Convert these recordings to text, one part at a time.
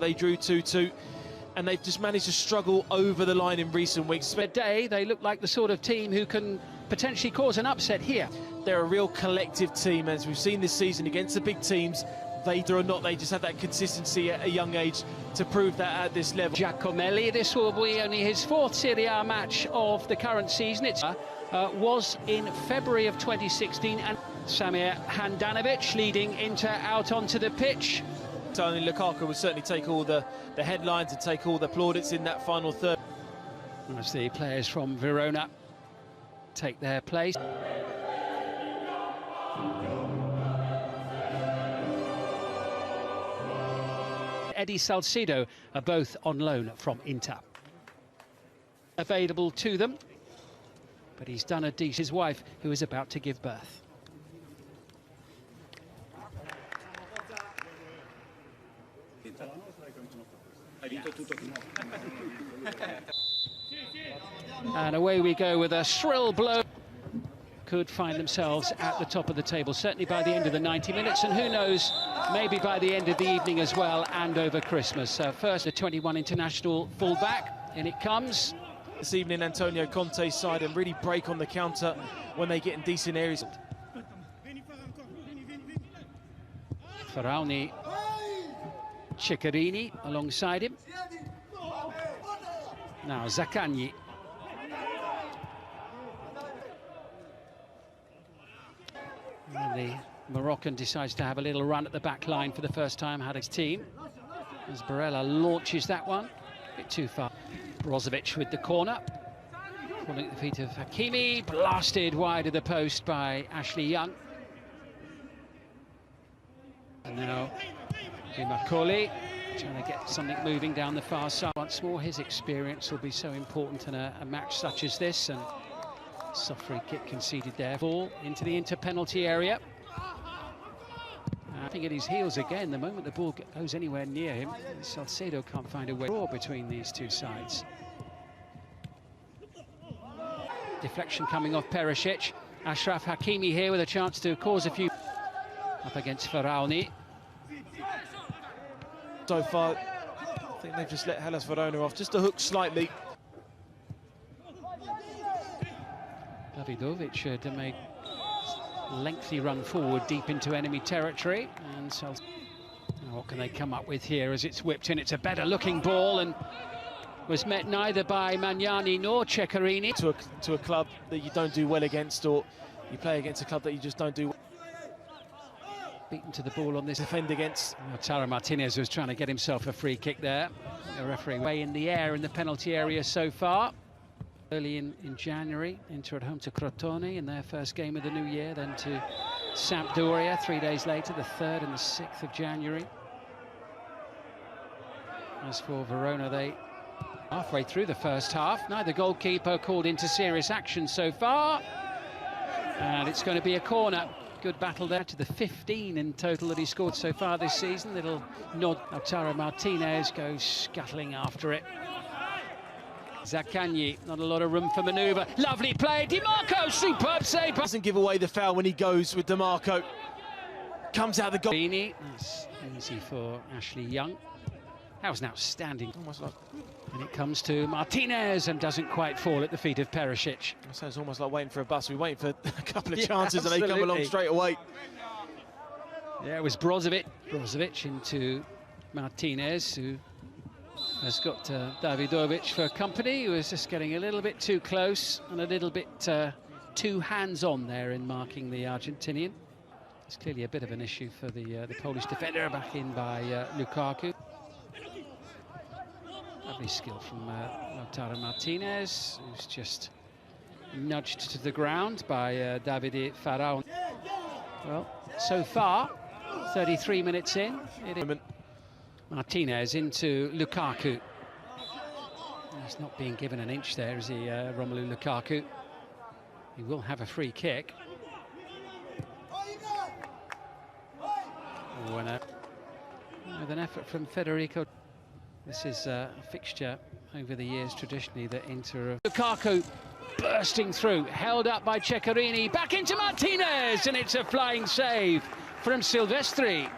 They drew 2-2 and they've just managed to struggle over the line in recent weeks. Today, they look like the sort of team who can potentially cause an upset here. They're a real collective team, as we've seen this season against the big teams. They do or not, they just have that consistency at a young age to prove that at this level. Giacomelli, this will be only his fourth Serie A match of the current season. It was in February of 2016, and Samir Handanovic leading Inter out onto the pitch. Only Lukaku will certainly take all the headlines and take all the plaudits in that final third. As the players from Verona take their place. Eddie Salcedo are both on loan from Inter. Available to them, but he's done a decent. His wife, who is about to give birth. And away we go with a shrill blow. Could find themselves at the top of the table, certainly by the end of the 90 minutes, and who knows, maybe by the end of the evening as well, and over Christmas. First, the 21 international fullback, in it comes. This evening, Antonio Conte's side and really break on the counter when they get in decent areas. Faraoni, Ceccherini alongside him. Now Zaccagni. And the Moroccan decides to have a little run at the back line for the first time, had his team. As Barella launches that one, a bit too far. Brozovic with the corner. Falling at the feet of Hakimi, blasted wide of the post by Ashley Young. And now Makoli trying to get something moving down the far side. Once more, his experience will be so important in a match such as this. And soft free kick conceded there. Ball into the Inter penalty area. I think at his heels again, the moment the ball goes anywhere near him, Salcedo can't find a way between these two sides. Deflection coming off Perisic. Achraf Hakimi here with a chance to cause a few. Up against Faraoni. So far, I think they've just let Hellas Verona off just a hook slightly. Davidovic to make a lengthy run forward deep into enemy territory. And so, what can they come up with here as it's whipped in? It's a better looking ball and was met neither by Magnani nor Ceccherini. To a club that you don't do well against, or you play against a club that you just don't do well. Beaten to the ball on this defend against. Taro Martinez was trying to get himself a free kick there. The referee way in the air in the penalty area so far. Early in January, Inter at home to Crotone in their first game of the new year, then to Sampdoria 3 days later, the 3rd and the 6th of January. As for Verona, they halfway through the first half. Neither goalkeeper called into serious action so far. And it's going to be a corner. Good battle there, to the 15 in total that he scored so far this season. Little nod. Lautaro Martinez goes scuttling after it. Zaccagni, not a lot of room for manoeuvre. Lovely play, Di Marco, superb save. Doesn't give away the foul when he goes with Di Marco. Comes out the goal. That's easy for Ashley Young. That was an outstanding. Almost like. And it comes to Martinez and doesn't quite fall at the feet of Perisic. So it's almost like waiting for a bus. We're waiting for a couple of chances and they come along straight away. Yeah, it was Brozovic into Martinez, who has got Davidovic for company, who was just getting a little bit too close and a little bit too hands-on there in marking the Argentinian. It's clearly a bit of an issue for the Polish defender, back in by Lukaku. Lovely skill from Lautaro Martinez, who's just nudged to the ground by Davide Faraoni. Well, so far, 33 minutes in, Martinez into Lukaku. He's not being given an inch there, is he, Romelu Lukaku? He will have a free kick. With an effort from Federico. This is a fixture over the years traditionally that Inter. Lukaku bursting through, held up by Ceccherini, back into Martinez, and it's a flying save from Silvestri.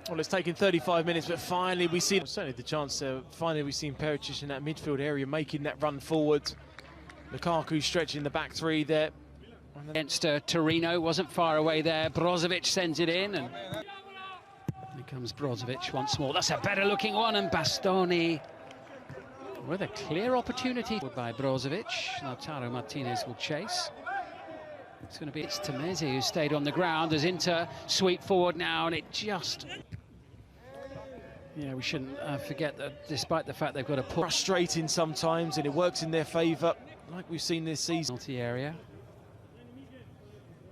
Well, it's taken 35 minutes, but finally we see certainly the chance. Finally, we've seen Perisic in that midfield area making that run forward. Lukaku stretching the back three there. Against Torino, wasn't far away there. Brozovic sends it in, and here comes Brozovic once more. That's a better looking one, and Bastoni with a clear opportunity by Brozovic. Lautaro Martinez will chase. It's going to be Tameze who stayed on the ground as Inter sweep forward now, and it just... Yeah, we shouldn't forget that despite the fact they've got a push. Frustrating sometimes, and it works in their favour, like we've seen this season. Area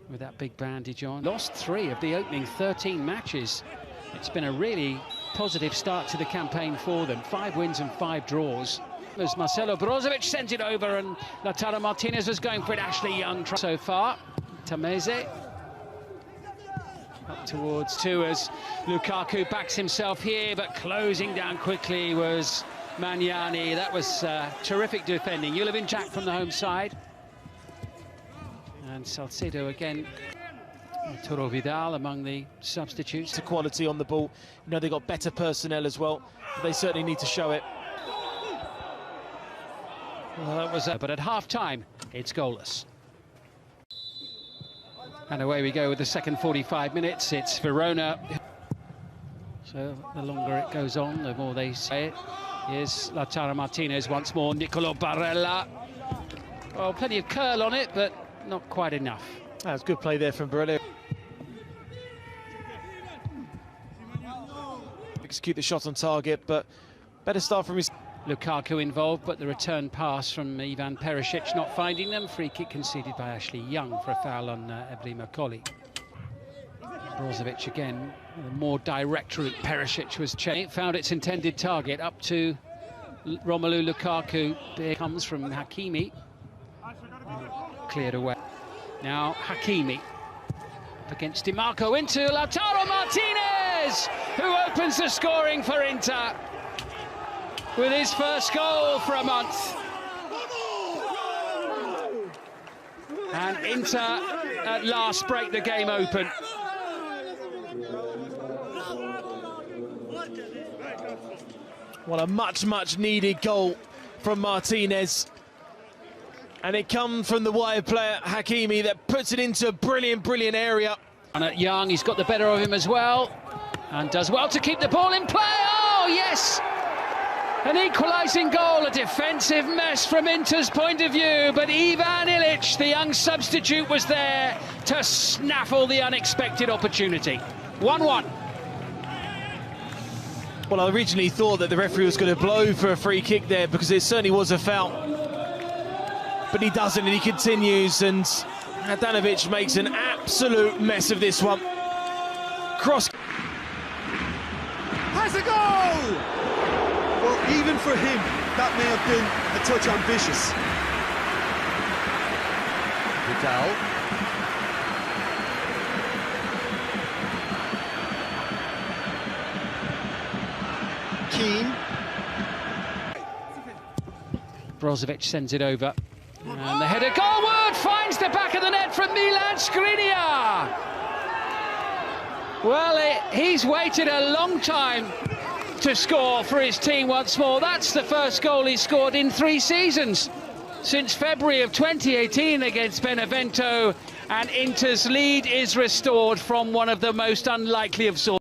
with that big bandage on. Lost 3 of the opening 13 matches. It's been a really positive start to the campaign for them. 5 wins and 5 draws. As Marcelo Brozovic sends it over, and Lautaro Martinez was going for it. Ashley Young so far. Tameze up towards 2 as Lukaku backs himself here, but closing down quickly was Magnani. That was terrific defending. Julian Jack from the home side. And Salcedo again. Arturo Vidal among the substitutes. To quality on the ball. You know, they've got better personnel as well. They certainly need to show it. Well, that was but at half-time, it's goalless. And away we go with the second 45 minutes. It's Verona. So the longer it goes on, the more they say it. Here's Lautaro Martinez once more. Nicolo Barella. Well, plenty of curl on it, but not quite enough. That was good play there from Barella. Execute the shot on target, but better start from his... Lukaku involved, but the return pass from Ivan Perisic not finding them. Free kick conceded by Ashley Young for a foul on Ebri Makoli. Brozovic again, a more direct route. Perisic was changed, found its intended target up to Romelu Lukaku. There comes from Hakimi. Cleared away. Now Hakimi up against DiMarco into Lautaro Martinez, who opens the scoring for Inter with his first goal for a month. And Inter at last break the game open. Well, a much needed goal from Martinez. And it comes from the wide player, Hakimi, that puts it into a brilliant area. And at Young, he's got the better of him as well. And does well to keep the ball in play. Oh, yes! An equalising goal, a defensive mess from Inter's point of view, but Ivan Ilic, the young substitute, was there to snaffle the unexpected opportunity. 1-1. Well, I originally thought that the referee was going to blow for a free kick there because it certainly was a foul. But he doesn't, and he continues, and Adanovic makes an absolute mess of this one. Cross. Has a goal! Well, even for him, that may have been a touch ambitious. Vidal. Keane. Brozovic sends it over. And the header goalward finds the back of the net from Milan Skriniar. Well, he's waited a long time to score for his team once more. That's the first goal he's scored in 3 seasons since February of 2018 against Benevento, and Inter's lead is restored from one of the most unlikely of sources.